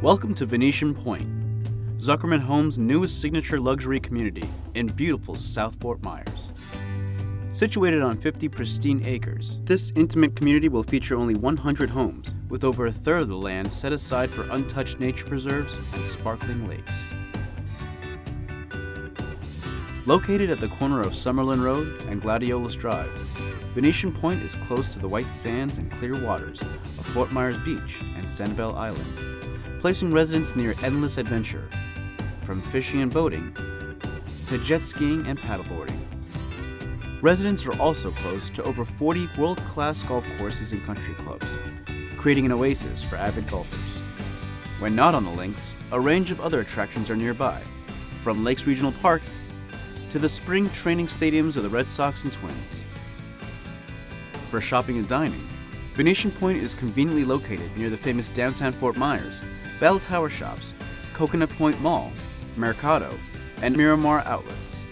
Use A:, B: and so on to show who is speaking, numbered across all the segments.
A: Welcome to Venetian Pointe, Zuckerman Homes' newest signature luxury community in beautiful South Fort Myers. Situated on 50 pristine acres, this intimate community will feature only 100 homes, with over a third of the land set aside for untouched nature preserves and sparkling lakes. Located at the corner of Summerlin Road and Gladiolus Drive, Venetian Pointe is close to the white sands and clear waters of Fort Myers Beach and Sanibel Island, placing residents near endless adventure, from fishing and boating to jet skiing and paddleboarding. Residents are also close to over 40 world-class golf courses and country clubs, creating an oasis for avid golfers. When not on the links, a range of other attractions are nearby, from Lakes Regional Park to the spring training stadiums of the Red Sox and Twins. For shopping and dining, Venetian Pointe is conveniently located near the famous downtown Fort Myers, Bell Tower Shops, Coconut Point Mall, Mercado, and Miramar outlets.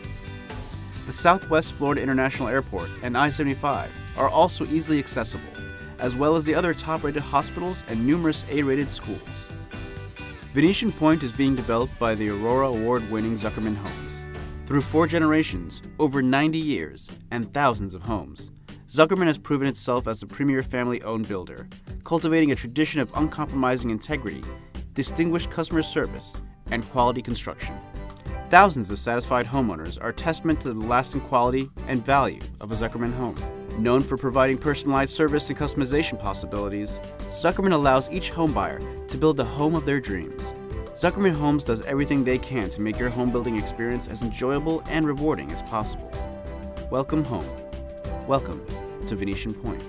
A: The Southwest Florida International Airport and I-75 are also easily accessible, as well as the other top-rated hospitals and numerous A-rated schools. Venetian Pointe is being developed by the Aurora Award-winning Zuckerman Homes. Through 4 generations, over 90 years, and thousands of homes, Zuckerman has proven itself as a premier family-owned builder, cultivating a tradition of uncompromising integrity, distinguished customer service, and quality construction. Thousands of satisfied homeowners are a testament to the lasting quality and value of a Zuckerman home. Known for providing personalized service and customization possibilities, Zuckerman allows each homebuyer to build the home of their dreams. Zuckerman Homes does everything they can to make your home building experience as enjoyable and rewarding as possible. Welcome home. Welcome to Venetian Pointe.